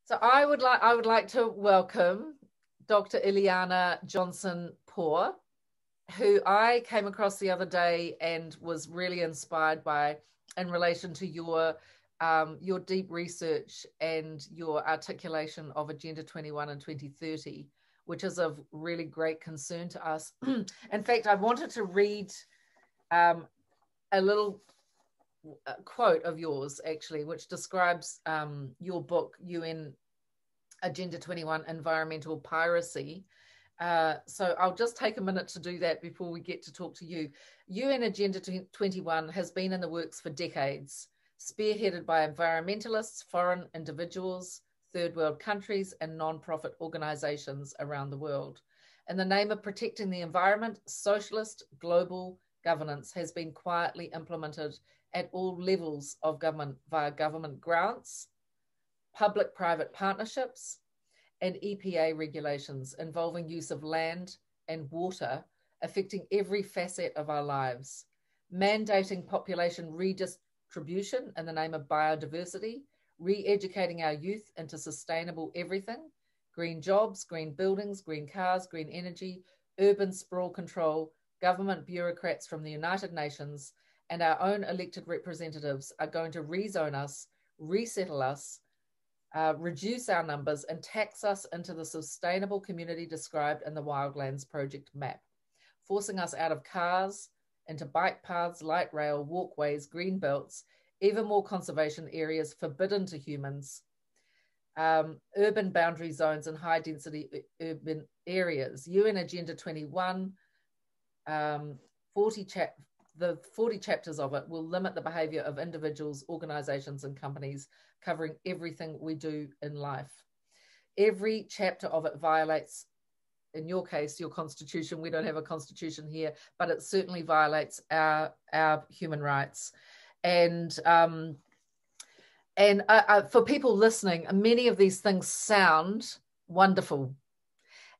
So I would like to welcome Dr. Ileana Johnson Paugh, who I came across the other day and was really inspired by in relation to your deep research and your articulation of Agenda 21 and 2030, which is of really great concern to us. In fact, I wanted to read a little quote of yours, actually, which describes your book, UN Agenda 21 Environmental Piracy. So I'll just take a minute to do that before we get to talk to you. UN Agenda 21 has been in the works for decades, spearheaded by environmentalists, foreign individuals, third world countries, and non-profit organizations around the world. In the name of protecting the environment, socialist global governance has been quietly implemented at all levels of government via government grants, public-private partnerships, and EPA regulations involving use of land and water, affecting every facet of our lives, mandating population redistribution in the name of biodiversity, re-educating our youth into sustainable everything, green jobs, green buildings, green cars, green energy, urban sprawl control. Government bureaucrats from the United Nations and our own elected representatives are going to rezone us, resettle us, reduce our numbers, and tax us into the sustainable community described in the Wildlands Project map, forcing us out of cars, into bike paths, light rail, walkways, green belts, even more conservation areas forbidden to humans, urban boundary zones and high density urban areas. UN Agenda 21, the 40 chapters of it will limit the behavior of individuals, organizations, and companies, covering everything we do in life. Every chapter of it violates, in your case, your constitution. We don't have a constitution here, but it certainly violates our human rights. And for people listening, many of these things sound wonderful.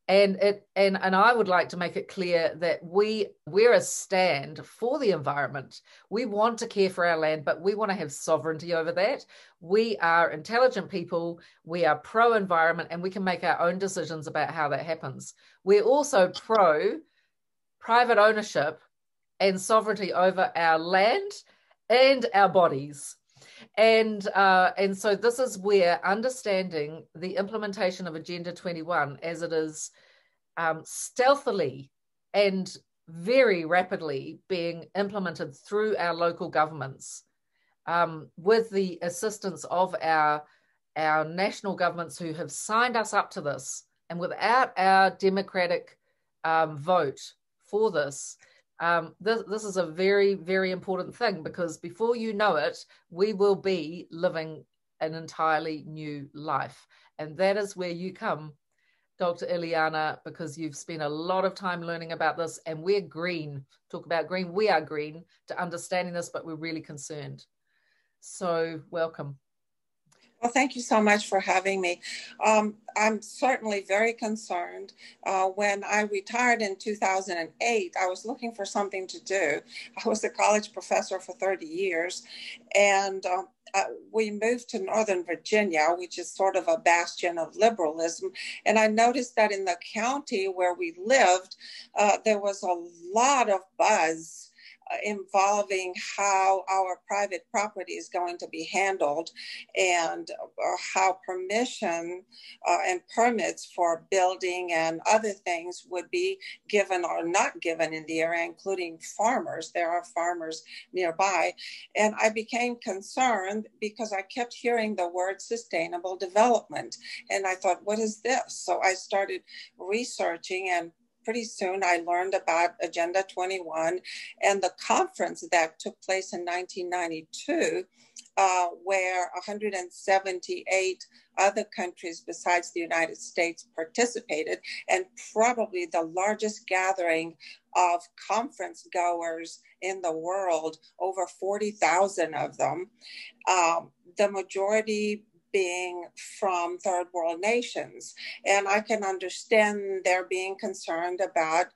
And I would like to make it clear that we're a stand for the environment. We want to care for our land, but we want to have sovereignty over that. We are intelligent people. We are pro-environment, and we can make our own decisions about how that happens. We're also pro-private ownership and sovereignty over our land and our bodies. And so this is where understanding the implementation of Agenda 21 as it is stealthily and very rapidly being implemented through our local governments, with the assistance of our national governments who have signed us up to this, and without our democratic vote for this, this is a very, very important thing, because before you know it, we will be living an entirely new life. And that is where you come, Dr. Ileana, because you've spent a lot of time learning about this, and we're green. Talk about green. We are green to understanding this, but we're really concerned. So welcome. Well, thank you so much for having me. I'm certainly very concerned. When I retired in 2008, I was looking for something to do. I was a college professor for 30 years, and we moved to Northern Virginia, which is sort of a bastion of liberalism. And I noticed that in the county where we lived, there was a lot of buzz involving how our private property is going to be handled, and how permission and permits for building and other things would be given or not given in the area, including farmers. There are farmers nearby. And I became concerned because I kept hearing the word sustainable development. And I thought, what is this? So I started researching, and pretty soon I learned about Agenda 21 and the conference that took place in 1992, where 178 other countries besides the United States participated, and probably the largest gathering of conference goers in the world, over 40,000 of them, the majority being from third world nations. And I can understand they're being concerned about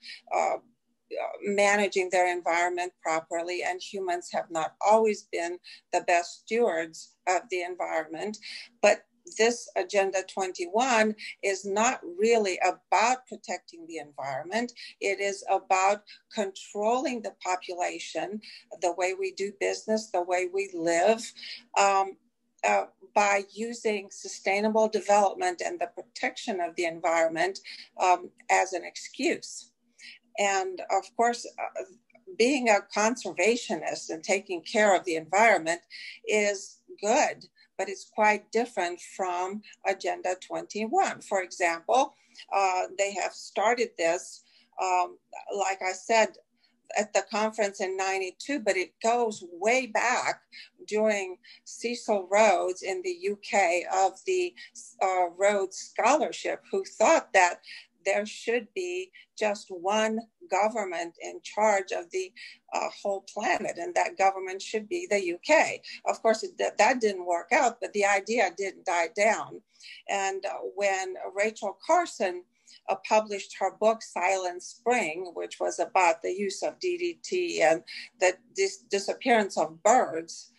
managing their environment properly, and humans have not always been the best stewards of the environment. But this Agenda 21 is not really about protecting the environment. It is about controlling the population, the way we do business, the way we live, by using sustainable development and the protection of the environment as an excuse. And of course, being a conservationist and taking care of the environment is good, but it's quite different from Agenda 21. For example, they have started this, like I said, at the conference in '92, but it goes way back during Cecil Rhodes in the UK of the Rhodes Scholarship, who thought that there should be just one government in charge of the whole planet, and that government should be the UK. Of course, that didn't work out, but the idea didn't die down. And when Rachel Carson published her book, Silent Spring, which was about the use of DDT and the disappearance of birds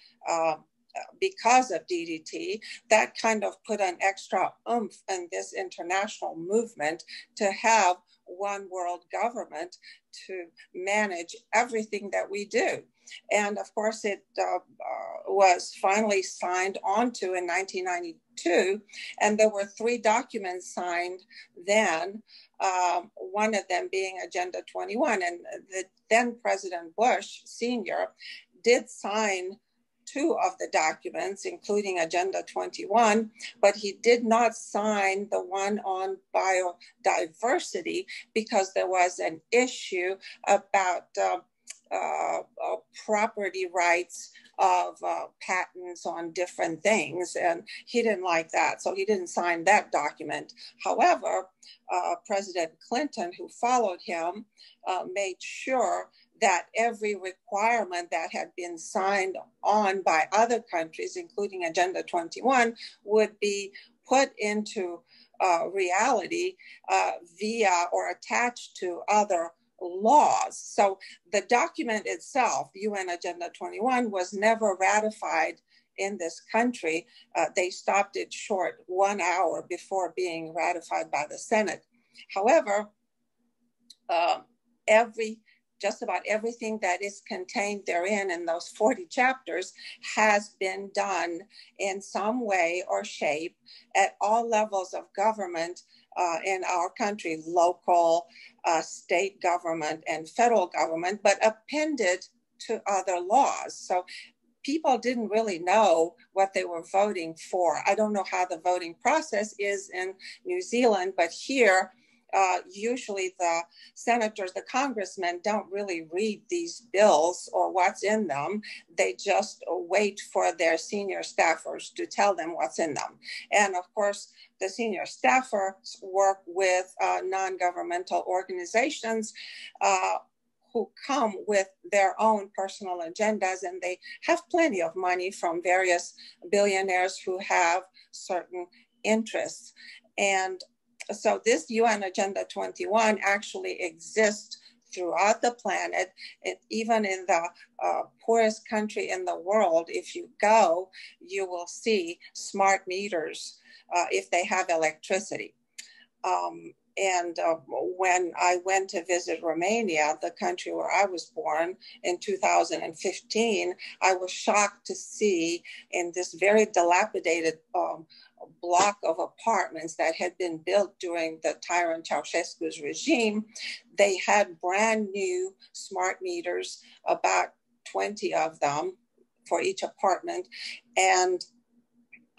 because of DDT, that kind of put an extra oomph in this international movement to have one world government to manage everything that we do. And of course, it was finally signed onto in 1992. And there were 3 documents signed then, one of them being Agenda 21. And the then President Bush Sr. did sign 2 of the documents, including Agenda 21, but he did not sign the one on biodiversity because there was an issue about property rights of patents on different things, and he didn't like that, so he didn't sign that document. However, President Clinton, who followed him, made sure that every requirement that had been signed on by other countries, including Agenda 21, would be put into reality via or attached to other laws. So the document itself, UN Agenda 21, was never ratified in this country. They stopped it short 1 hour before being ratified by the Senate. However, just about everything that is contained therein in those 40 chapters has been done in some way or shape at all levels of government in our country, local, state government, and federal government, but appended to other laws. So people didn't really know what they were voting for. I don't know how the voting process is in New Zealand, but here, usually the senators, the congressmen don't really read these bills or what's in them. They just wait for their senior staffers to tell them what's in them. And of course, the senior staffers work with non-governmental organizations who come with their own personal agendas, and they have plenty of money from various billionaires who have certain interests. And so this UN Agenda 21 actually exists throughout the planet, and even in the poorest country in the world. If you go, you will see smart meters if they have electricity. And when I went to visit Romania, the country where I was born, in 2015, I was shocked to see in this very dilapidated block of apartments that had been built during the tyrant Ceausescu's regime, they had brand new smart meters, about 20 of them for each apartment. And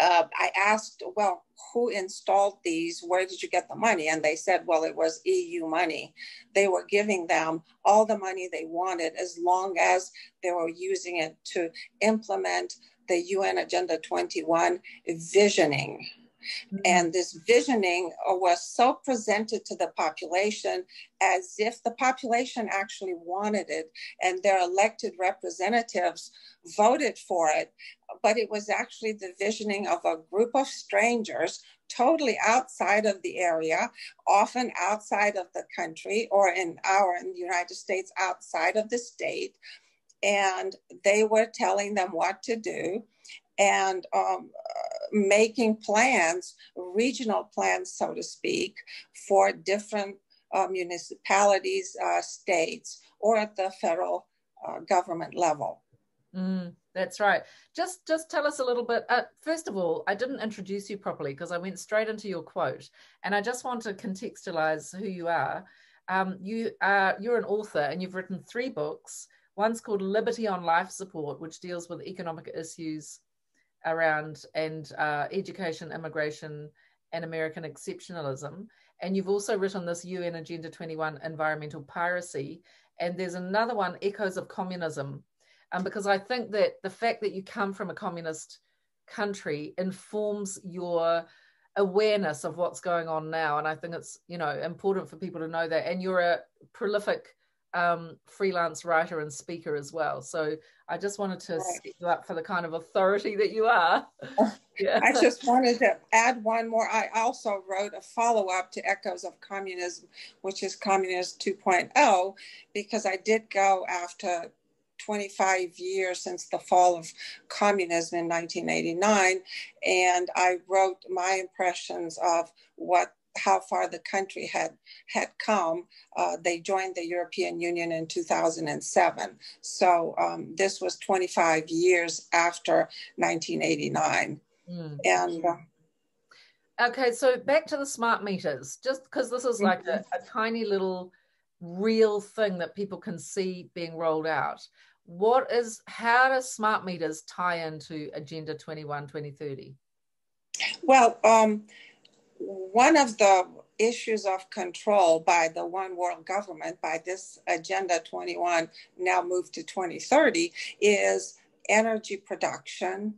I asked, well, who installed these? Where did you get the money? And they said, well, it was EU money. They were giving them all the money they wanted as long as they were using it to implement the UN Agenda 21 visioning. And this visioning was so presented to the population as if the population actually wanted it and their elected representatives voted for it. But it was actually the visioning of a group of strangers totally outside of the area, often outside of the country, or in the United States, outside of the state. And they were telling them what to do. and making plans, regional plans, so to speak, for different municipalities, states, or at the federal government level. That's right. Just tell us a little bit. First of all, I didn't introduce you properly because I went straight into your quote, and I just want to contextualize who you are. You're an author, and you've written 3 books. One's called Liberty on Life Support, which deals with economic issues around education, immigration, and American exceptionalism. And you've also written this UN Agenda 21 environmental piracy. And there's another one, Echoes of Communism, because I think that the fact that you come from a communist country informs your awareness of what's going on now. And I think it's, important for people to know that. And you're a prolific freelance writer and speaker as well. So I just wanted to set you up for the kind of authority that you are. Yeah. I just wanted to add one more. I also wrote a follow-up to Echoes of Communism, which is Communism 2.0, because I did go after 25 years since the fall of communism in 1989, and I wrote my impressions of how far the country had come. They joined the European Union in 2007. So this was 25 years after 1989. And okay, so back to the smart meters, just because this is like a tiny little real thing that people can see being rolled out. How do smart meters tie into Agenda 21 2030? Well, one of the issues of control by the one world government, by this Agenda 21, now moved to 2030, is energy production,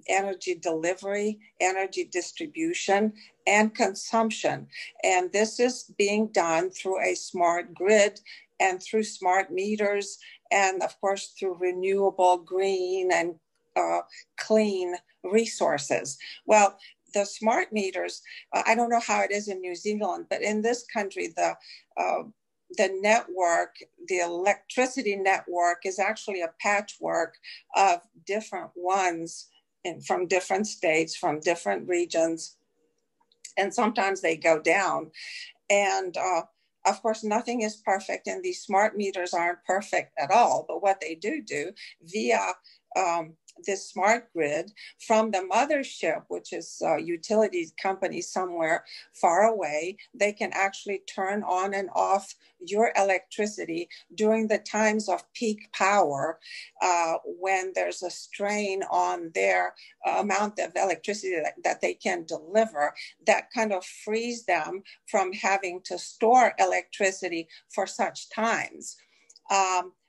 energy delivery, energy distribution, and consumption. And this is being done through a smart grid and through smart meters, and of course through renewable, green, and clean resources. Well, the smart meters, I don't know how it is in New Zealand, but in this country, the network, the electricity network, is actually a patchwork of different ones from different states, from different regions, and sometimes they go down. And of course, nothing is perfect, and these smart meters aren't perfect at all, but what they do via this smart grid from the mothership, which is a utility company somewhere far away, they can actually turn on and off your electricity during the times of peak power, when there's a strain on their amount of electricity that they can deliver, that kind of frees them from having to store electricity for such times.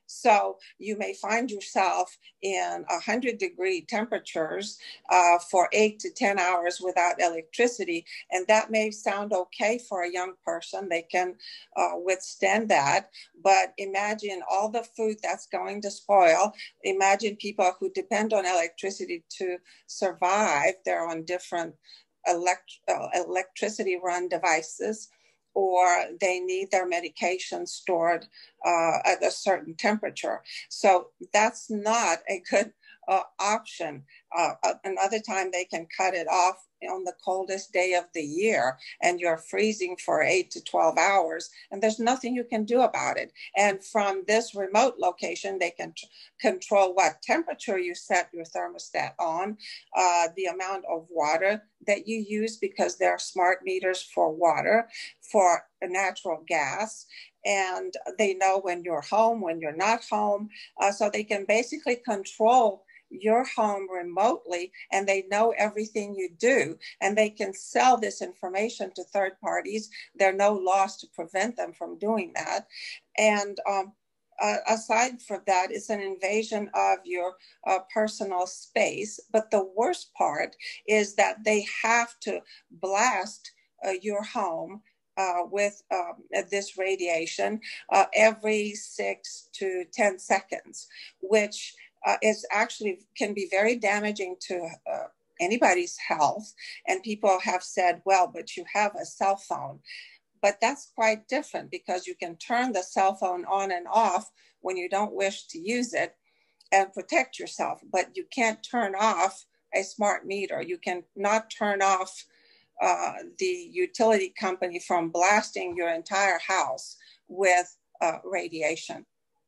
So you may find yourself in 100-degree temperatures for 8 to 10 hours without electricity. And that may sound okay for a young person. They can withstand that. But imagine all the food that's going to spoil. Imagine people who depend on electricity to survive. They're on different electricity-run devices, or they need their medication stored at a certain temperature. So that's not a good option. Another time they can cut it off on the coldest day of the year, and you're freezing for 8 to 12 hours, and there's nothing you can do about it. And from this remote location, they can control what temperature you set your thermostat on, the amount of water that you use, because there are smart meters for water, for natural gas, and they know when you're home, when you're not home, so they can basically control your home remotely, and they know everything you do, and they can sell this information to third parties. There are no laws to prevent them from doing that. And aside from that, it's an invasion of your personal space. But the worst part is that they have to blast your home with this radiation every 6 to 10 seconds, which is actually can be very damaging to anybody's health. And people have said, well, but you have a cell phone. But that's quite different, because you can turn the cell phone on and off when you don't wish to use it. and protect yourself, but you can't turn off a smart meter. You can not turn off the utility company from blasting your entire house with radiation.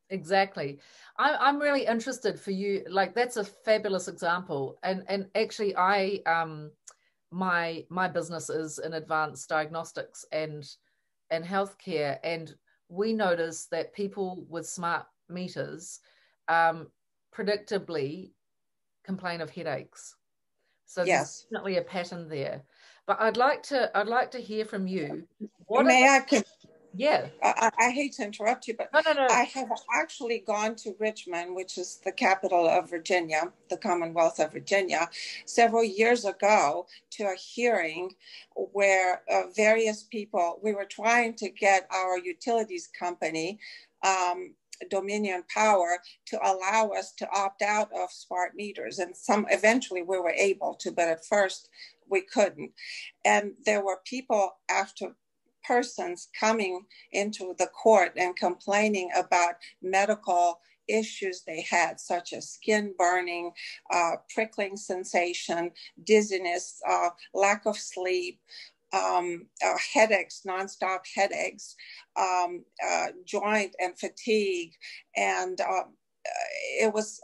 Exactly. I'm really interested for you. Like, that's a fabulous example. And actually, my business is in advanced diagnostics and healthcare, and we notice that people with smart meters predictably complain of headaches. So Yes. there's definitely a pattern there. But I'd like to hear from you. Yeah. I hate to interrupt you, but No. I have actually gone to Richmond, which is the capital of Virginia, the Commonwealth of Virginia, several years ago to a hearing where various people, we were trying to get our utilities company, Dominion Power, to allow us to opt out of smart meters. And eventually we were able to, but at first we couldn't. And there were people persons coming into the court and complaining about medical issues they had, such as skin burning, prickling sensation, dizziness, lack of sleep, headaches, nonstop headaches, joint and fatigue, and it was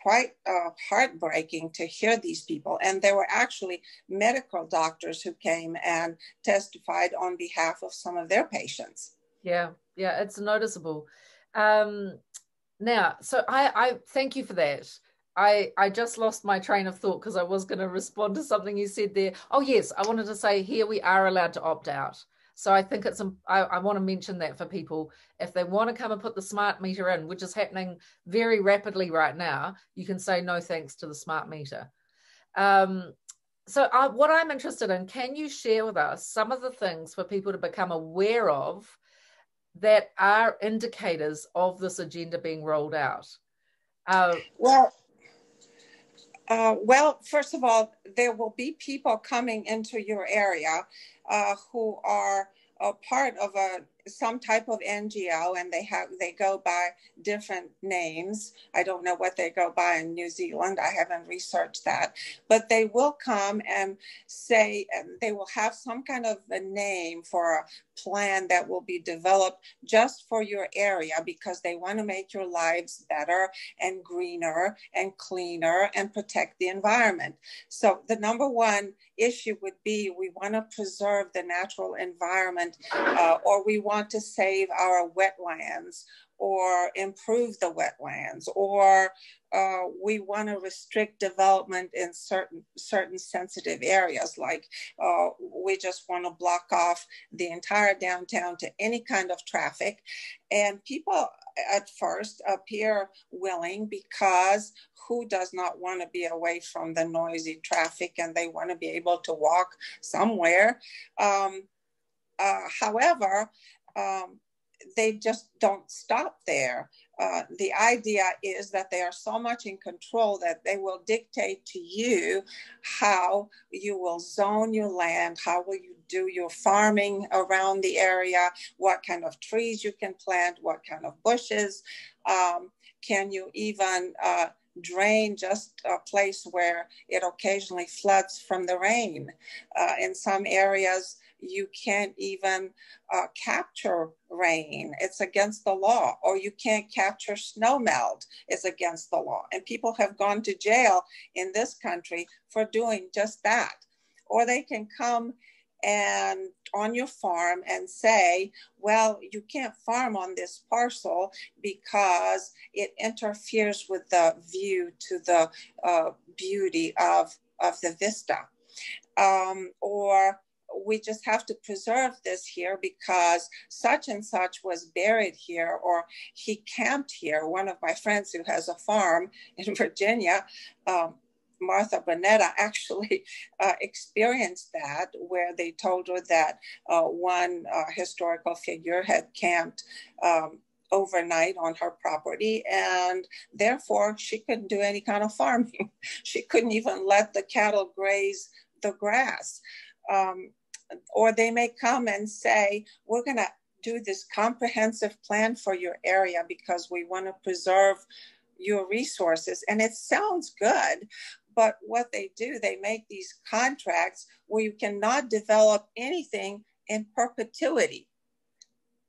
quite heartbreaking to hear these people. And there were actually medical doctors who came and testified on behalf of some of their patients. Yeah, it's noticeable. Now, so I thank you for that. I just lost my train of thought because I was going to respond to something you said there. Oh, yes, I wanted to say here we are allowed to opt out. So I think I want to mention that for people. If they want to come and put the smart meter in, which is happening very rapidly right now, you can say no thanks to the smart meter. So what I'm interested in, can you share with us some of the things for people to become aware of that are indicators of this agenda being rolled out? Well, first of all, there will be people coming into your area who are a part of some type of NGO, and they go by different names. I don't know what they go by in New Zealand. I haven't researched that, but they will come and say, and they will have some kind of a name for a plan that will be developed just for your area, because they want to make your lives better and greener and cleaner and protect the environment. So the number one issue would be, we want to preserve the natural environment, or we want to save our wetlands or improve the wetlands, or we want to restrict development in certain sensitive areas, like we just want to block off the entire downtown to any kind of traffic. And people at first appear willing, because who does not want to be away from the noisy traffic, and they want to be able to walk somewhere. However, they just don't stop there. The idea is that they are so much in control that they will dictate to you how you will zone your land, how will you do your farming around the area, what kind of trees you can plant, what kind of bushes. Can you even drain just a place where it occasionally floods from the rain? In some areas, you can't even capture rain. It's against the law. Or you can't capture snow melt. It's against the law. And people have gone to jail in this country for doing just that. Or they can come and on your farm and say, well, you can't farm on this parcel because it interferes with the view to the beauty of the vista. Or we just have to preserve this here because such and such was buried here, or he camped here. One of my friends who has a farm in Virginia, Martha Bonetta, actually experienced that, where they told her that one historical figure had camped overnight on her property, and therefore she couldn't do any kind of farming. She couldn't even let the cattle graze the grass. Or they may come and say, we're going to do this comprehensive plan for your area because we want to preserve your resources. And it sounds good, but what they do, they make these contracts where you cannot develop anything in perpetuity.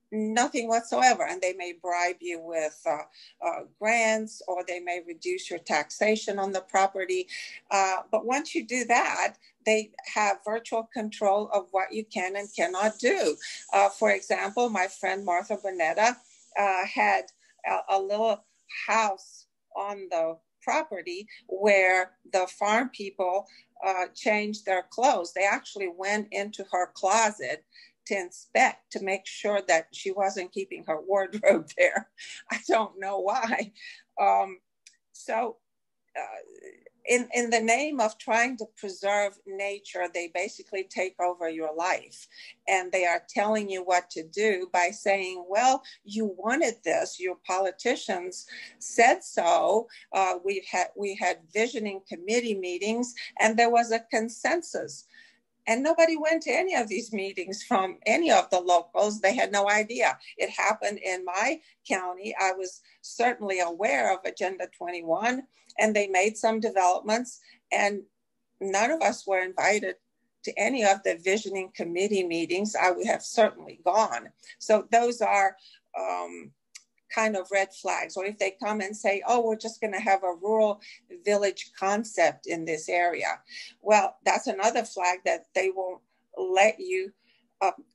Nothing whatsoever. And they may bribe you with grants, or they may reduce your taxation on the property. But once you do that, they have virtual control of what you can and cannot do. For example, my friend Martha Bonetta had a little house on the property where the farm people changed their clothes. They actually went into her closet to inspect, to make sure that she wasn't keeping her wardrobe there. I don't know why. In the name of trying to preserve nature, they basically take over your life, and they are telling you what to do by saying, well, you wanted this, your politicians said so. We had visioning committee meetings, and there was a consensus. And nobody went to any of these meetings from any of the locals. They had no idea. It happened in my county. I was certainly aware of Agenda 21, and they made some developments, and none of us were invited to any of the visioning committee meetings. I would have certainly gone. So those are kind of red flags. Or if they come and say, oh, we're just going to have a rural village concept in this area. Well, that's another flag, that they won't let you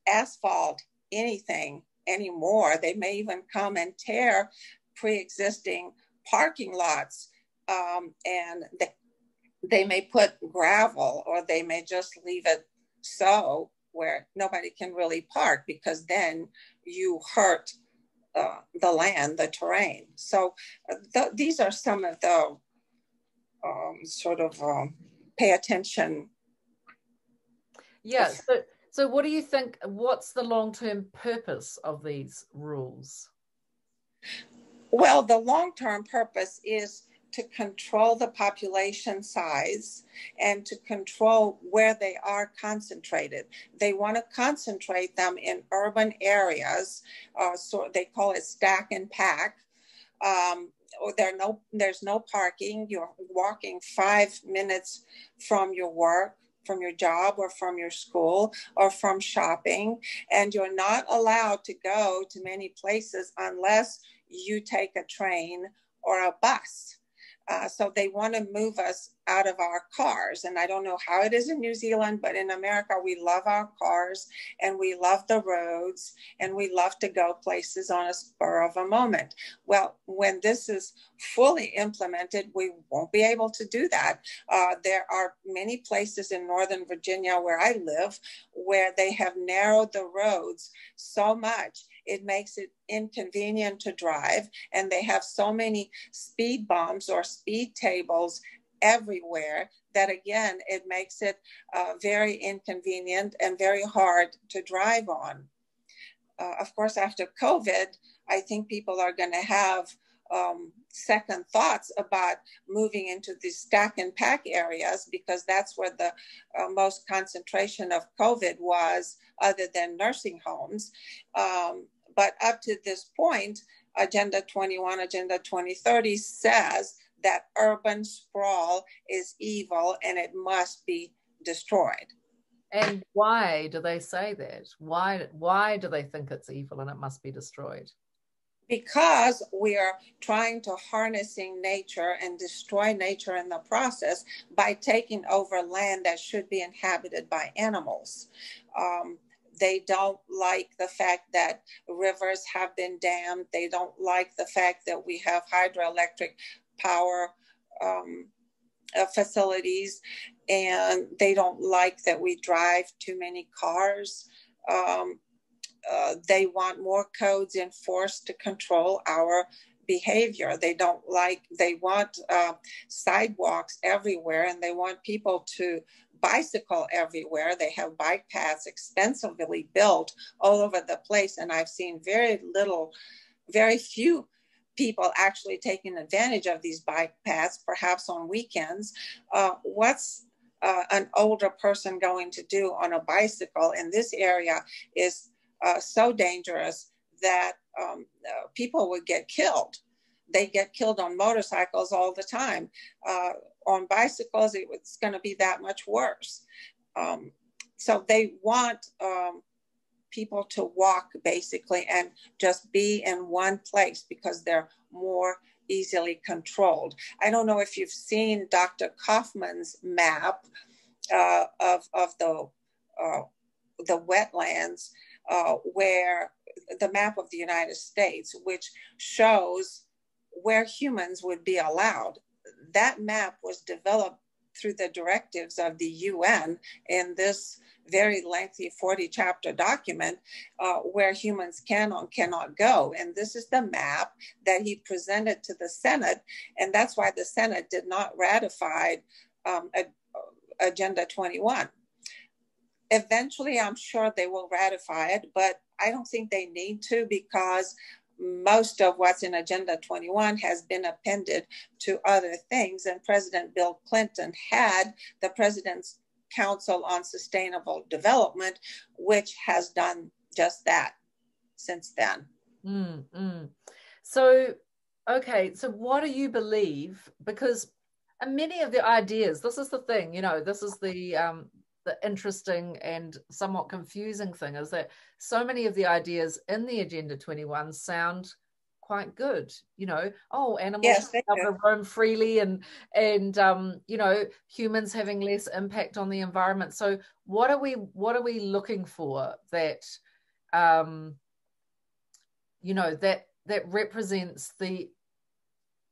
asphalt anything anymore. They may even come and tear pre-existing parking lots, and they may put gravel, or they may just leave it so where nobody can really park, because then you hurt the land, the terrain. So these are some of the pay attention. Yeah. So what do you think, what's the long-term purpose of these rules? Well, the long-term purpose is to control the population size and to control where they are concentrated. They want to concentrate them in urban areas, so they call it stack and pack. Or there's no parking. You're walking 5 minutes from your work, from your job, or from your school, or from shopping, and you're not allowed to go to many places unless you take a train or a bus. So they want to move us out of our cars. And I don't know how it is in New Zealand, but in America, we love our cars, and we love the roads, and we love to go places on a spur of a moment. Well, when this is fully implemented, we won't be able to do that. There are many places in Northern Virginia, where I live, where they have narrowed the roads so much it makes it inconvenient to drive, and they have so many speed bumps or speed tables everywhere that, again, it makes it very inconvenient and very hard to drive on. Of course, after COVID, I think people are going to have second thoughts about moving into the stack and pack areas, because that's where the most concentration of COVID was, other than nursing homes. But up to this point, Agenda 21, Agenda 2030 says that urban sprawl is evil and it must be destroyed. And why do they say that? Why do they think it's evil and it must be destroyed? Because we are trying to harnessing nature and destroy nature in the process by taking over land that should be inhabited by animals. They don't like the fact that rivers have been dammed. They don't like the fact that we have hydroelectric power facilities, and they don't like that we drive too many cars. They want more codes enforced to control our behavior. They want sidewalks everywhere, and they want people to bicycle everywhere. They have bike paths extensively built all over the place, and I've seen very few people actually taking advantage of these bike paths, perhaps on weekends. What's an older person going to do on a bicycle in this area is so dangerous that people would get killed. they get killed on motorcycles all the time. On bicycles, it's going to be that much worse. So they want people to walk basically and just be in one place because they're more easily controlled. I don't know if you've seen Dr. Kaufman's map of the wetlands, where the map of the United States, which shows where humans would be allowed. That map was developed through the directives of the UN in this very lengthy 40-chapter document where humans can or cannot go. And this is the map that he presented to the Senate. And that's why the Senate did not ratify Agenda 21. Eventually, I'm sure they will ratify it, but I don't think they need to, because most of what's in Agenda 21 has been appended to other things. And President Bill Clinton had the President's Council on Sustainable Development, which has done just that since then. So, okay, so what do you believe? Because many of the ideas, this is the thing, you know, this is the interesting and somewhat confusing thing, is that so many of the ideas in the Agenda 21 sound quite good, you know. Oh, animals able to roam freely, and you know, humans having less impact on the environment. So what are we looking for that you know, that represents the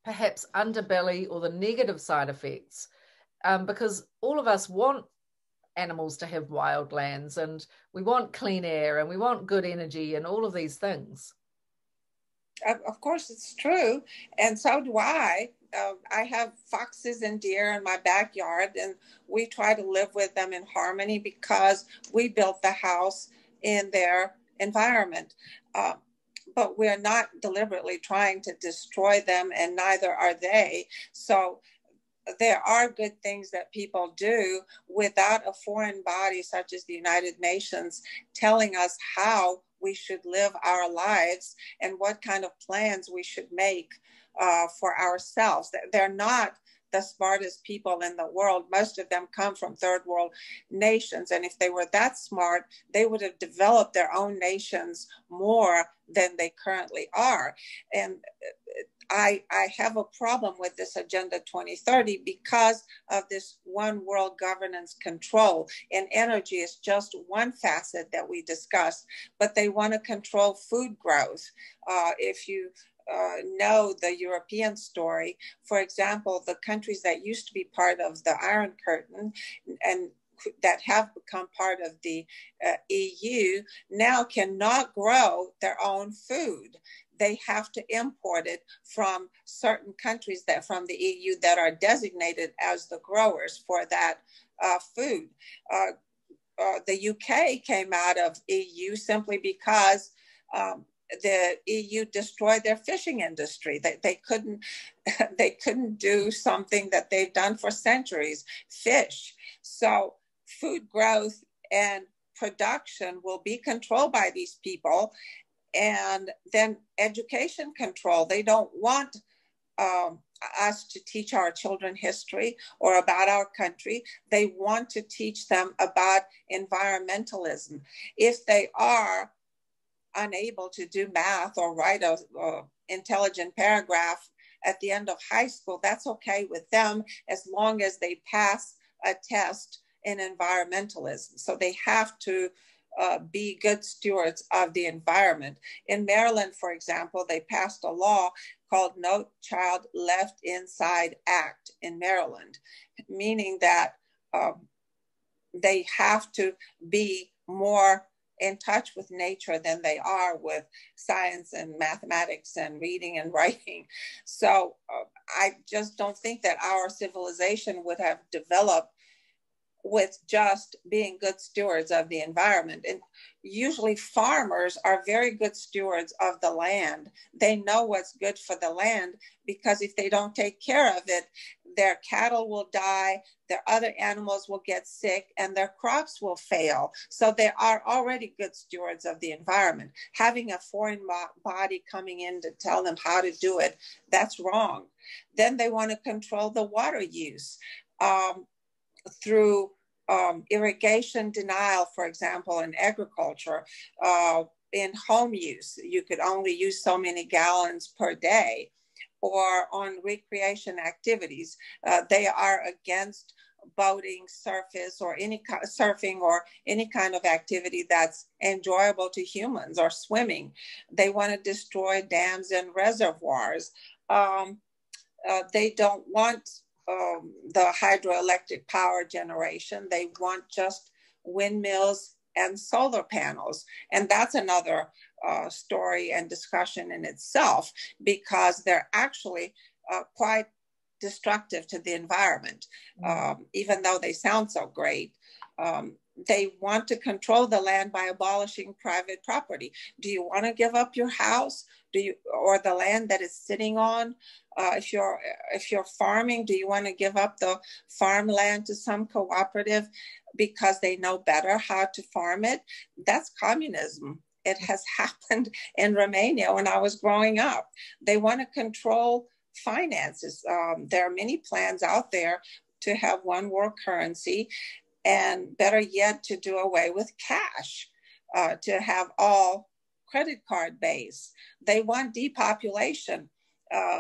perhaps underbelly or the negative side effects, because all of us want animals to have wild lands, and we want clean air, and we want good energy, and all of these things. Of course, it's true. And so do I. I have foxes and deer in my backyard, and we try to live with them in harmony because we built the house in their environment. But we're not deliberately trying to destroy them, and neither are they. So there are good things that people do without a foreign body such as the United Nations telling us how we should live our lives and what kind of plans we should make for ourselves. They're not the smartest people in the world. Most of them come from third world nations. And if they were that smart, they would have developed their own nations more than they currently are. And I have a problem with this Agenda 2030 because of this one world governance control. And energy is just one facet that we discussed, but they want to control food growth. If you know the European story, for example, the countries that used to be part of the Iron Curtain and that have become part of the EU now cannot grow their own food. They have to import it from certain countries that from the EU that are designated as the growers for that food. The UK came out of EU simply because the EU destroyed their fishing industry. They couldn't do something that they've done for centuries, fish. So food growth and production will be controlled by these people. And then education control. They don't want us to teach our children history or about our country. They want to teach them about environmentalism. If they are unable to do math or write a intelligent paragraph at the end of high school, that's okay with them as long as they pass a test in environmentalism. So they have to be good stewards of the environment. In Maryland, for example, they passed a law called No Child Left Inside Act in Maryland, meaning that they have to be more in touch with nature than they are with science and mathematics and reading and writing. So I just don't think that our civilization would have developed with just being good stewards of the environment. And usually farmers are very good stewards of the land. They know what's good for the land because if they don't take care of it, their cattle will die, their other animals will get sick, and their crops will fail. So they are already good stewards of the environment. Having a foreign body coming in to tell them how to do it, that's wrong. Then they want to control the water use through irrigation denial, for example, in agriculture. In home use, you could only use so many gallons per day, or on recreation activities. They are against boating, surfing, or any kind of activity that's enjoyable to humans, or swimming. They want to destroy dams and reservoirs. They don't want the hydroelectric power generation. They want just windmills and solar panels. And that's another story and discussion in itself, because they're actually quite destructive to the environment, even though they sound so great. They want to control the land by abolishing private property. Do you want to give up your house? Or the land that it's sitting on? If you're farming, do you want to give up the farmland to some cooperative because they know better how to farm it? That's communism. It has happened in Romania when I was growing up. They want to control finances. There are many plans out there to have one world currency, and better yet, to do away with cash, to have all credit card based. They want depopulation.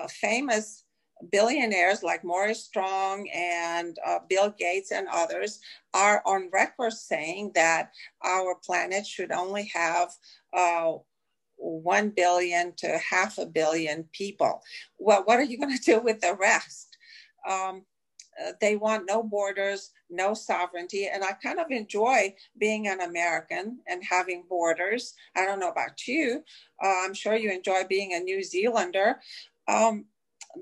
Famous billionaires like Maurice Strong and Bill Gates and others are on record saying that our planet should only have 1 billion to 500 million people. Well, what are you going to do with the rest? They want no borders, no sovereignty. And I kind of enjoy being an American and having borders. I don't know about you. I'm sure you enjoy being a New Zealander.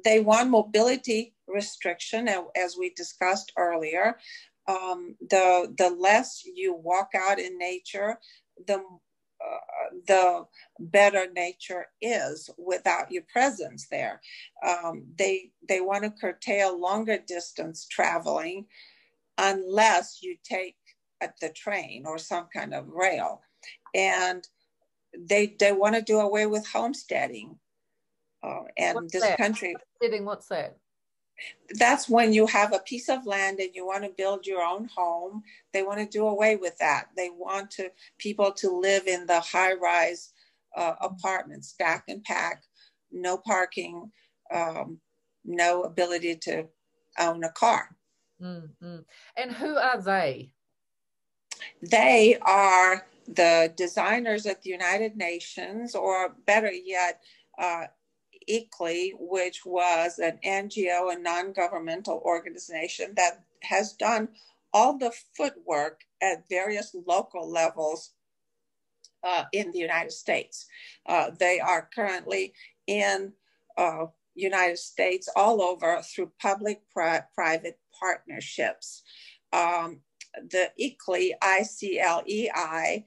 They want mobility restriction, as we discussed earlier. The less you walk out in nature, the better nature is without your presence there. They want to curtail longer distance traveling unless you take the train or some kind of rail. And they want to do away with homesteading. And what's this that? country. What's that? That's when you have a piece of land and you want to build your own home. They want to do away with that. They want people to live in the high-rise apartments, stack and pack, no parking, no ability to own a car. Mm-hmm. And who are they? They are the designers at the United Nations, or better yet, ICLEI, which was an NGO, a non-governmental organization that has done all the footwork at various local levels in the United States. They are currently in United States all over through public-private partnerships. The ICLEI, ICLEI,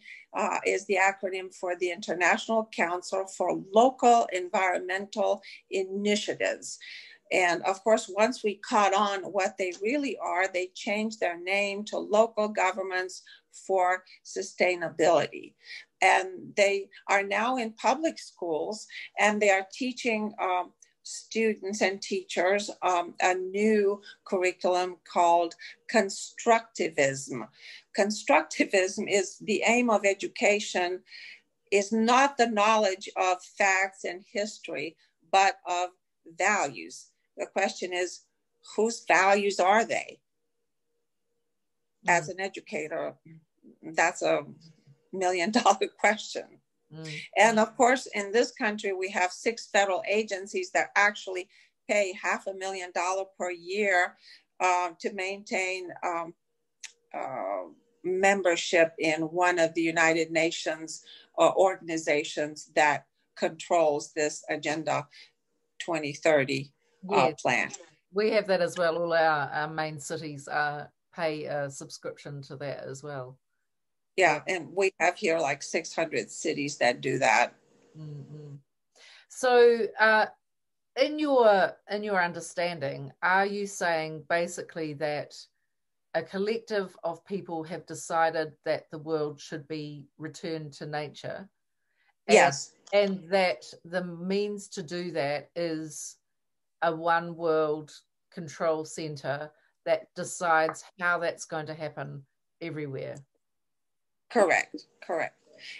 is the acronym for the International Council for Local Environmental Initiatives. And of course, once we caught on what they really are, they changed their name to Local Governments for Sustainability. And they are now in public schools, and they are teaching students and teachers a new curriculum called constructivism. Constructivism is the aim of education, is not the knowledge of facts and history, but of values. The question is, whose values are they? As an educator, that's $1 million question. And of course, in this country, we have 6 federal agencies that actually pay $500,000 per year to maintain membership in one of the United Nations organizations that controls this Agenda 2030 plan. We have that as well. All our main cities pay a subscription to that as well. Yeah, and we have here like 600 cities that do that. Mm-hmm. So in your understanding, are you saying basically that a collective of people have decided that the world should be returned to nature, Yes. and that the means to do that is a one world control center that decides how that's going to happen everywhere? Correct, correct.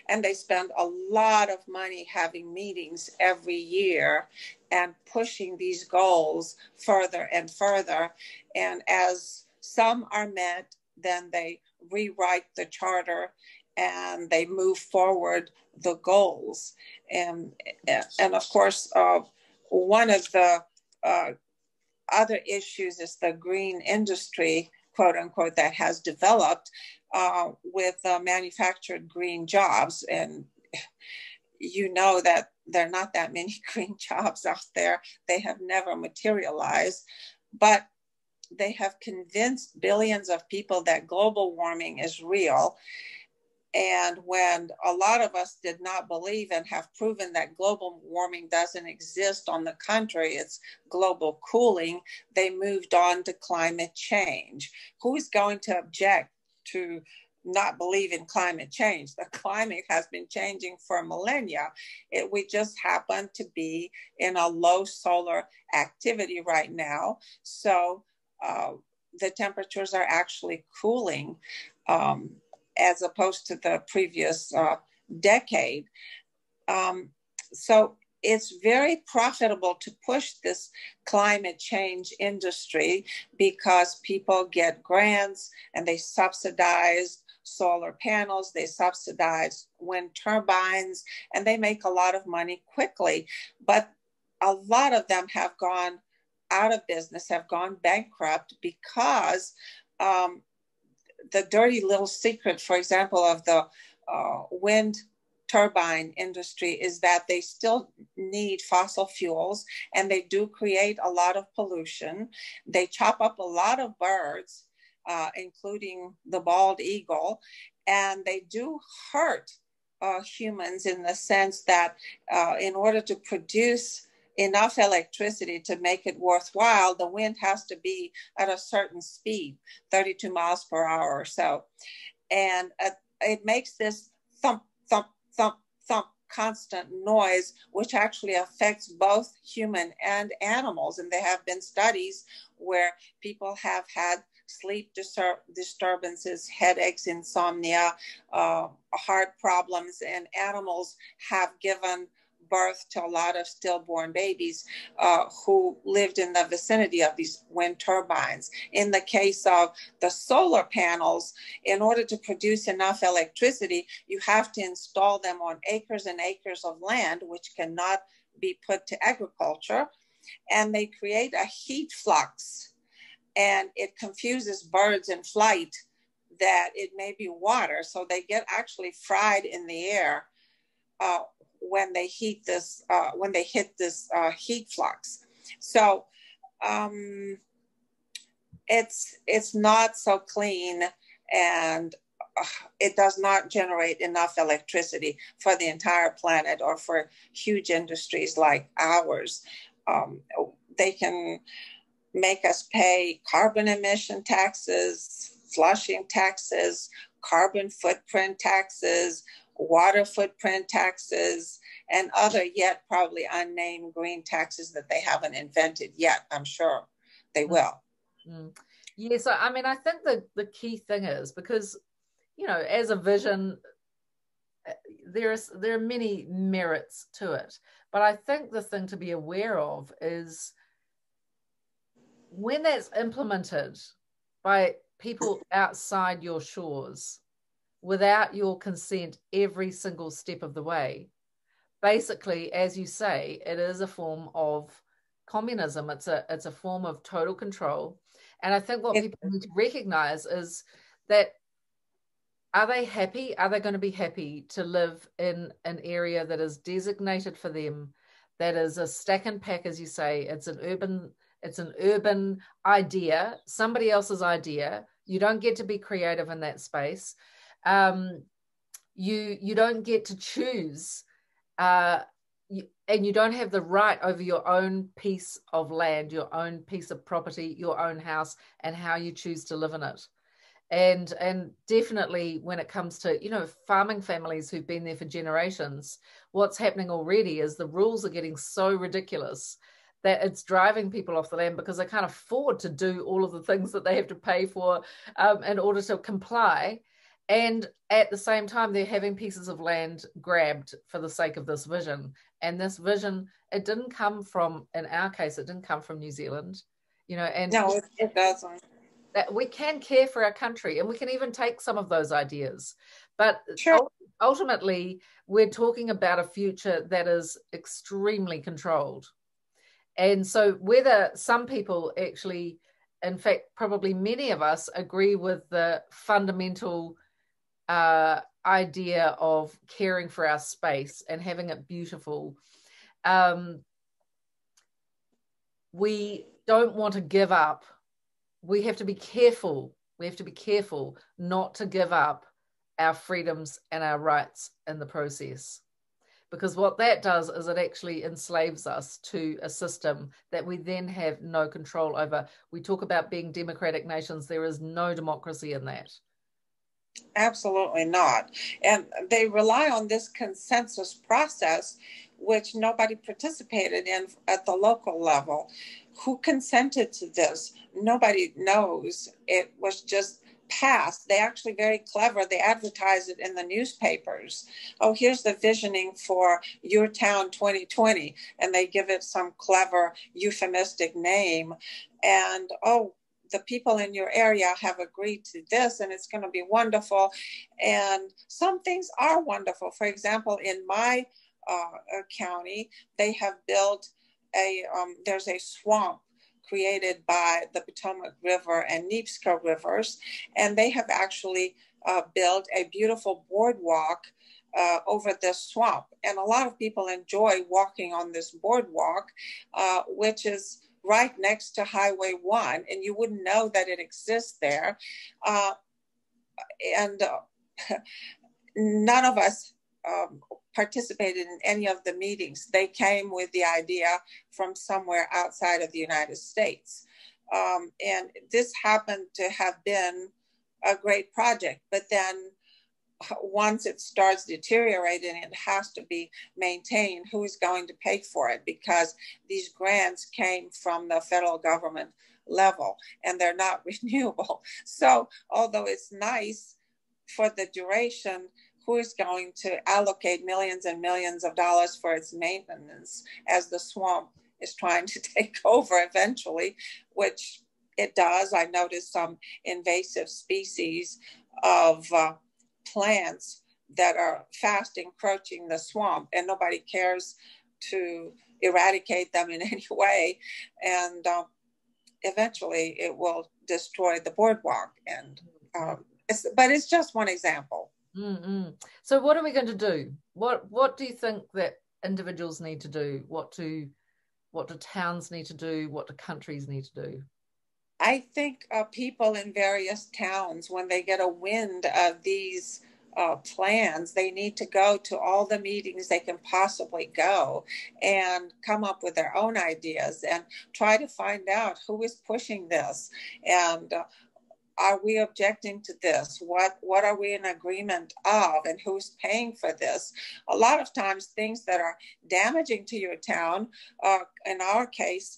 And they spend a lot of money having meetings every year and pushing these goals further and further. And as some are met, then they rewrite the charter and they move forward the goals. And of course, one of the other issues is the green industry, quote unquote, that has developed with manufactured green jobs. And you know that there are not that many green jobs out there. They have never materialized, but they have convinced billions of people that global warming is real. And when a lot of us did not believe and have proven that global warming doesn't exist on the contrary, it's global cooling, they moved on to climate change. Who is going to object to not believe in climate change? The climate has been changing for millennia. We just happen to be in a low solar activity right now. So the temperatures are actually cooling. As opposed to the previous decade. So it's very profitable to push this climate change industry because people get grants and they subsidize solar panels, they subsidize wind turbines, and they make a lot of money quickly. But a lot of them have gone out of business, have gone bankrupt because the dirty little secret, for example, of the wind turbine industry is that they still need fossil fuels and they do create a lot of pollution. They chop up a lot of birds, including the bald eagle, and they do hurt humans in the sense that in order to produce enough electricity to make it worthwhile, the wind has to be at a certain speed, 32 miles per hour or so. And it makes this thump, thump, thump, thump constant noise, which actually affects both human and animals. And there have been studies where people have had sleep disturbances, headaches, insomnia, heart problems, and animals have given birth to a lot of stillborn babies who lived in the vicinity of these wind turbines. In the case of the solar panels, in order to produce enough electricity, you have to install them on acres and acres of land, which cannot be put to agriculture. And they create a heat flux, and it confuses birds in flight that it may be water. So they get actually fried in the air when they hit this heat flux. So it's not so clean, and it does not generate enough electricity for the entire planet or for huge industries like ours. They can make us pay carbon emission taxes, flushing taxes, carbon footprint taxes, water footprint taxes, and other yet probably unnamed green taxes that they haven't invented yet. I'm sure they will. Mm. Yeah, so I mean, I think the key thing is, because, you know, as a vision, there are many merits to it. But I think the thing to be aware of is when that's implemented by people outside your shores, without your consent every single step of the way, basically, as you say, it is a form of communism. It's a form of total control. And I think what people need to recognize is that, are they happy? Are they going to be happy to live in an area that is designated for them, that is a stack and pack, as you say? It's an urban idea, somebody else's idea. You don't get to be creative in that space. You don't get to choose and you don't have the right over your own piece of land, your own piece of property, your own house, and how you choose to live in it. And definitely when it comes to, you know, farming families who've been there for generations, what's happening already is the rules are getting so ridiculous that it's driving people off the land because they can't afford to do all of the things that they have to pay for in order to comply. And at the same time, they're having pieces of land grabbed for the sake of this vision. And this vision, it didn't come from, in our case, it didn't come from New Zealand, you know, and No, it doesn't. that we can care for our country and we can even take some of those ideas. But Sure. ultimately, we're talking about a future that is extremely controlled. And so whether some people actually, in fact, probably many of us agree with the fundamental idea of caring for our space and having it beautiful, we don't want to give up. We have to be careful. We have to be careful not to give up our freedoms and our rights in the process. Because what that does is it actually enslaves us to a system that we then have no control over. We talk about being democratic nations. There is no democracy in that. Absolutely not. And they rely on this consensus process, which nobody participated in at the local level. Who consented to this? Nobody knows. It was just passed. They actually very clever. They advertise it in the newspapers. Oh, here's the visioning for your town 2020. And they give it some clever euphemistic name. And, oh, the people in your area have agreed to this and it's going to be wonderful. And some things are wonderful. For example, in my county, they have built there's a swamp created by the Potomac River and Neabsco rivers. And they have actually built a beautiful boardwalk over this swamp. And a lot of people enjoy walking on this boardwalk, which is right next to Highway 1, and you wouldn't know that it exists there. None of us participated in any of the meetings. They came with the idea from somewhere outside of the United States. And this happened to have been a great project, but then once it starts deteriorating, it has to be maintained. Who is going to pay for it? Because these grants came from the federal government level and they're not renewable. So although it's nice for the duration, who is going to allocate millions and millions of dollars for its maintenance as the swamp is trying to take over eventually, which it does. I noticed some invasive species of plants that are fast encroaching the swamp and nobody cares to eradicate them in any way. And eventually it will destroy the boardwalk. And but it's just one example. Mm-hmm. So what are we going to do? What do you think that individuals need to do? What do towns need to do? What do countries need to do? I think people in various towns, when they get a wind of these plans, they need to go to all the meetings they can possibly go and come up with their own ideas and try to find out who is pushing this and are we objecting to this? What are we in agreement of and who's paying for this? A lot of times things that are damaging to your town, in our case,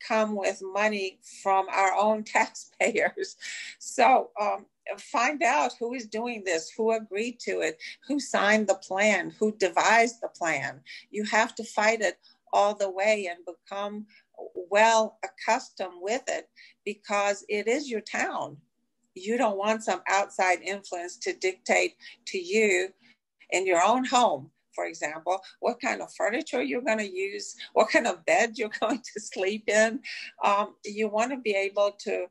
come with money from our own taxpayers. So find out who is doing this, who agreed to it, who signed the plan, who devised the plan. You have to fight it all the way and become well accustomed with it because it is your town. You don't want some outside influence to dictate to you in your own home, for example, what kind of furniture you're going to use, what kind of bed you're going to sleep in. You want to be able to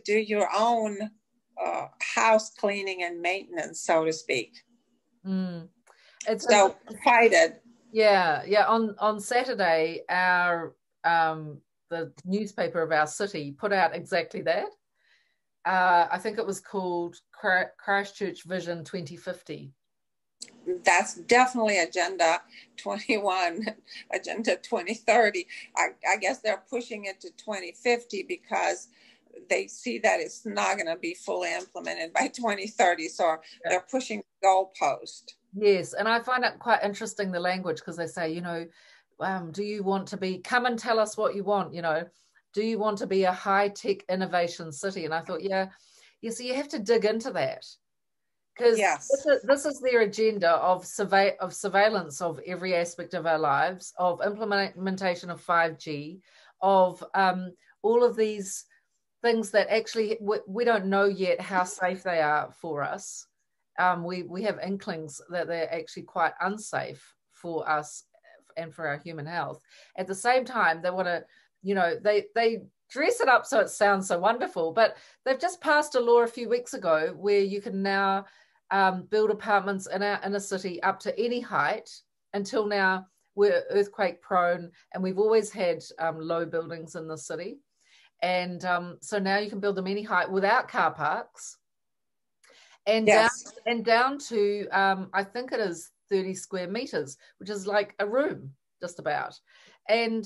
do your own house cleaning and maintenance, so to speak. So fight it. Yeah. On Saturday, our the newspaper of our city put out exactly that. I think it was called Christchurch Vision 2050. that's definitely Agenda 21, Agenda 2030. I guess they're pushing it to 2050 because they see that it's not going to be fully implemented by 2030. So they're pushing the goalpost. Yes, and I find it quite interesting, the language, because they say, do you want to be, come and tell us what you want, do you want to be a high-tech innovation city? And I thought, so you have to dig into that, because this is their agenda of surveillance of every aspect of our lives, of implementation of 5G, of all of these things that actually we don't know yet how safe they are for us. We have inklings that they're actually quite unsafe for us and for our human health. At the same time, they want to, they dress it up so it sounds so wonderful, but they've just passed a law a few weeks ago where you can now build apartments in our inner city up to any height. Until now, we're earthquake prone, and we've always had low buildings in the city. And so now you can build them any height without car parks. And down to, I think it is 30 square meters, which is like a room, just about. And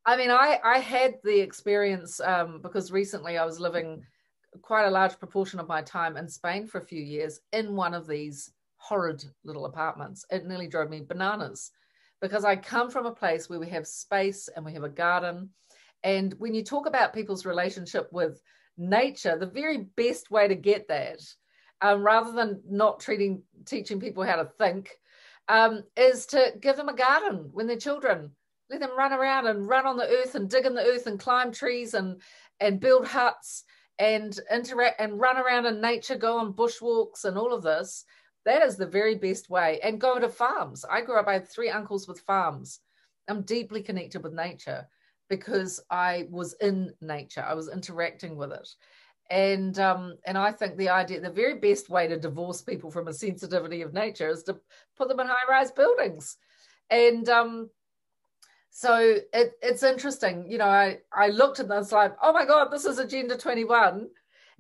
I had the experience because recently I was living quite a large proportion of my time in Spain for a few years in one of these horrid little apartments. It nearly drove me bananas, because I come from a place where we have space and we have a garden. And when you talk about people's relationship with nature, the very best way to get that, rather than not teaching people how to think, is to give them a garden when they're children. Let them run around and run on the earth and dig in the earth and climb trees and build huts and interact and run around in nature, go on bushwalks and all of this. That is the very best way. And go to farms. I grew up, I had 3 uncles with farms. I'm deeply connected with nature because I was in nature. I was interacting with it. And I think the very best way to divorce people from a sensitivity of nature is to put them in high-rise buildings. And so it's interesting. I looked at this like, oh my God, this is Agenda 21.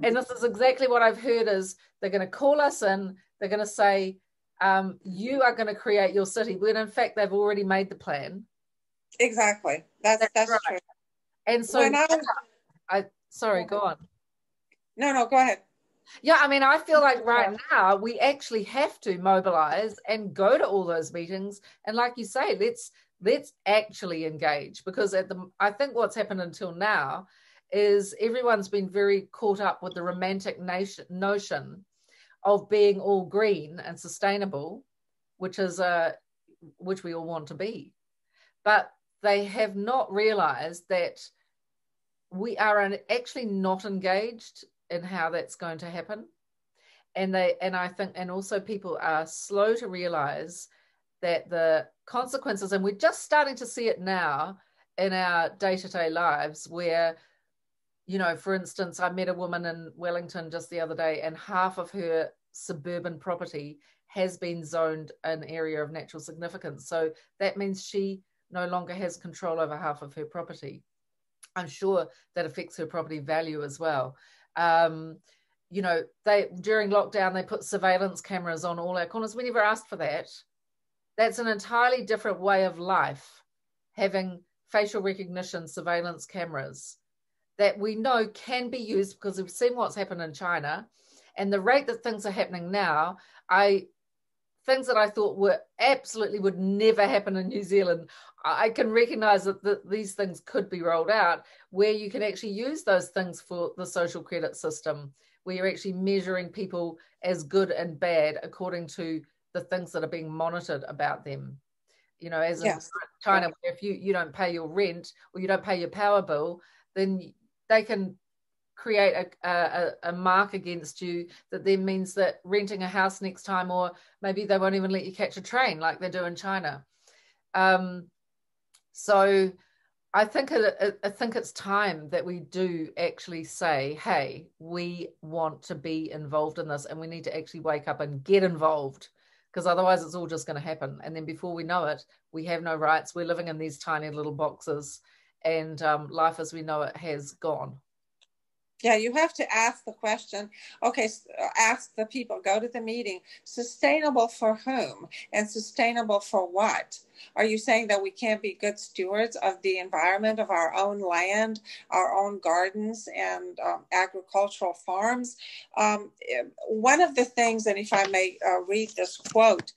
And this is exactly what I've heard is they're going to call us in. They're going to say, you are going to create your city, when in fact they've already made the plan. Exactly. That's right. True. And so sorry, go on. No, go ahead. Yeah, I feel like right now we actually have to mobilize and go to all those meetings. And like you say, let's actually engage, because I think what's happened until now is everyone's been very caught up with the romantic notion of being all green and sustainable, which we all want to be. But they have not realized that we are actually not engaged in how that's going to happen. And I think also people are slow to realize that the consequences, and we're just starting to see it now in our day-to-day lives, where, for instance, I met a woman in Wellington just the other day, and half of her suburban property has been zoned an area of natural significance. So that means she no longer has control over half of her property. I'm sure that affects her property value as well. During lockdown, they put surveillance cameras on all our corners. We never asked for that. That's an entirely different way of life, having facial recognition surveillance cameras that we know can be used, because we've seen what's happened in China and the rate that things are happening now. Things that I thought would never happen in New Zealand, I can recognize that these things could be rolled out, where you can actually use those things for the social credit system, where you're actually measuring people as good and bad according to the things that are being monitored about them. As in China, where if you don't pay your rent or you don't pay your power bill, then they can create a mark against you that then means that renting a house next time, or maybe they won't even let you catch a train like they do in China. So I think it's time that we do actually say, hey, we want to be involved in this, and we need to actually wake up and get involved, because otherwise it's all just going to happen. And then before we know it, we have no rights. We're living in these tiny little boxes, and life as we know it has gone. Yeah, you have to ask the question, okay, ask the people, go to the meeting, sustainable for whom and sustainable for what? Are you saying that we can't be good stewards of the environment, of our own land, our own gardens and agricultural farms? One of the things, and if I may read this quote,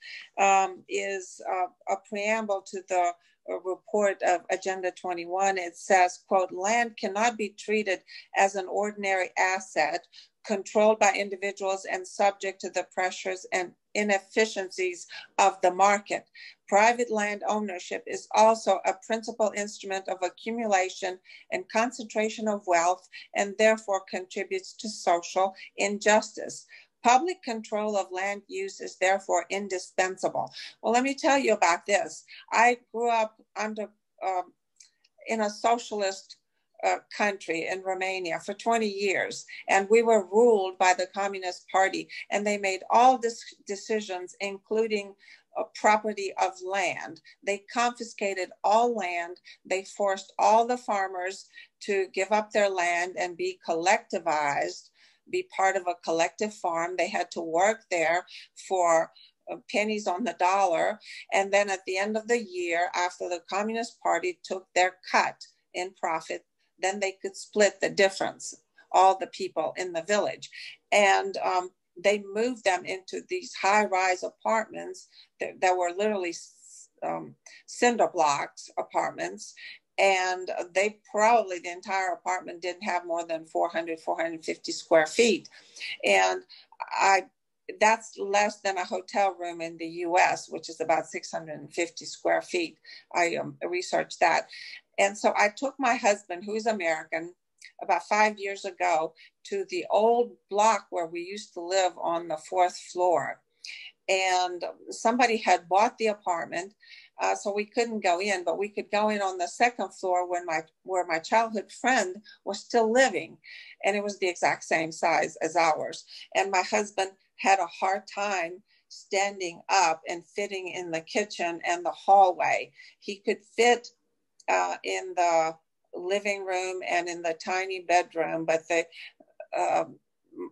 is a preamble to the a report of Agenda 21. It says, quote, land cannot be treated as an ordinary asset controlled by individuals and subject to the pressures and inefficiencies of the market. Private land ownership is also a principal instrument of accumulation and concentration of wealth and therefore contributes to social injustice. Public control of land use is therefore indispensable. Well, let me tell you about this. I grew up in a socialist country in Romania for 20 years, and we were ruled by the Communist Party, and they made all decisions, including property of land. They confiscated all land. They forced all the farmers to give up their land and be collectivized, be part of a collective farm. They had to work there for pennies on the dollar. And then at the end of the year, after the Communist Party took their cut in profit, then they could split the difference, all the people in the village. And they moved them into these high-rise apartments that were literally cinder blocks apartments. And they probably, the entire apartment didn't have more than 400, 450 square feet. And that's less than a hotel room in the US, which is about 650 square feet. I researched that. And so I took my husband, who's American, about 5 years ago to the old block where we used to live on the 4th floor. And somebody had bought the apartment, so we couldn't go in, but we could go in on the 2nd floor where my childhood friend was still living. And it was the exact same size as ours. And my husband had a hard time standing up and fitting in the kitchen and the hallway. He could fit in the living room and in the tiny bedroom, but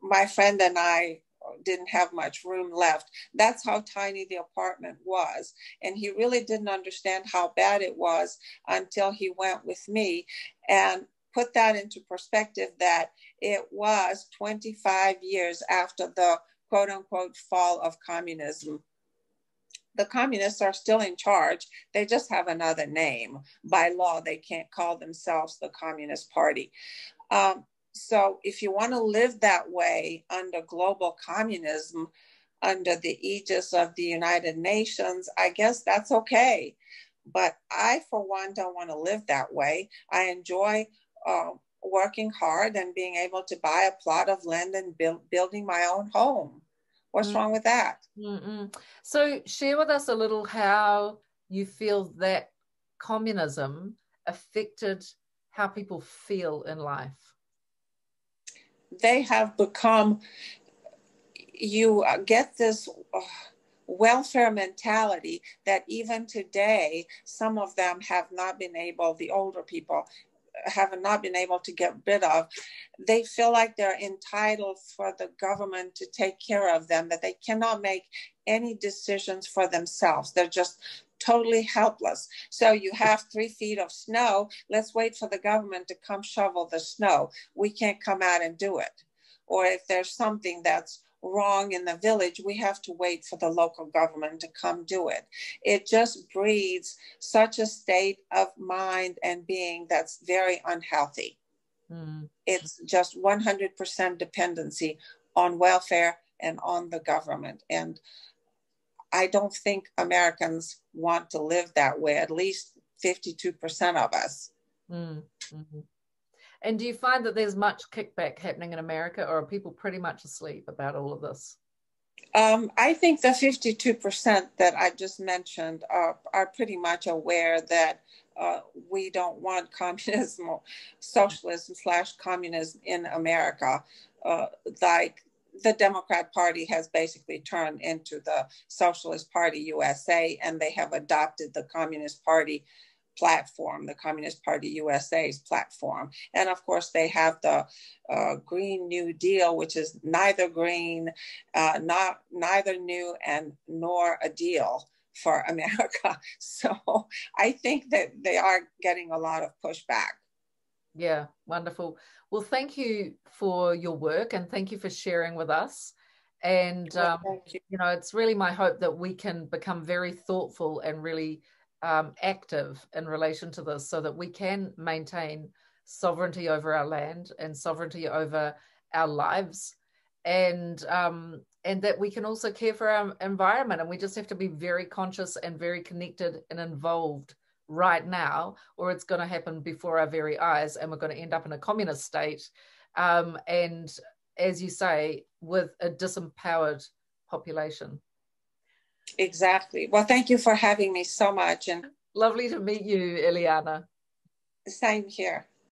my friend and I didn't have much room left. That's how tiny the apartment was. And he really didn't understand how bad it was until he went with me and put that into perspective, that it was 25 years after the quote unquote fall of communism. The communists are still in charge. They just have another name. By law, they can't call themselves the Communist Party. So if you want to live that way under global communism, under the aegis of the United Nations, I guess that's okay. But I, for one, don't want to live that way. I enjoy working hard and being able to buy a plot of land and building my own home. What's wrong with that? Mm-mm. So share with us a little how you feel that communism affected how people feel in life. They have become, you get this welfare mentality that even today, some of them have not been able, the older people have not been able to get rid of. They feel like they're entitled for the government to take care of them, that they cannot make any decisions for themselves. They're just totally helpless. So you have 3 feet of snow. Let's wait for the government to come shovel the snow. We can't come out and do it. Or if there's something that's wrong in the village, we have to wait for the local government to come do it. It just breeds such a state of mind and being that's very unhealthy. It's just 100% dependency on welfare and on the government. And I don't think Americans want to live that way, at least 52% of us. Mm-hmm. And do you find that there's much kickback happening in America, or are people pretty much asleep about all of this? I think the 52% that I just mentioned are pretty much aware that we don't want communism or socialism / communism in America. Like the Democrat Party has basically turned into the Socialist Party USA, and they have adopted the Communist Party platform, the Communist Party USA's platform. And of course, they have the Green New Deal, which is neither green, neither new, and nor a deal for America. So I think that they are getting a lot of pushback. Yeah, wonderful. Well, thank you for your work, and thank you for sharing with us. And, you know, it's really my hope that we can become very thoughtful and really active in relation to this, so that we can maintain sovereignty over our land and sovereignty over our lives, and that we can also care for our environment. And we just have to be very conscious and very connected and involved right now, or it's going to happen before our very eyes, and we're going to end up in a communist state, and, as you say, with a disempowered population. Exactly. Well, thank you for having me so much. And lovely to meet you, Ileana. same here.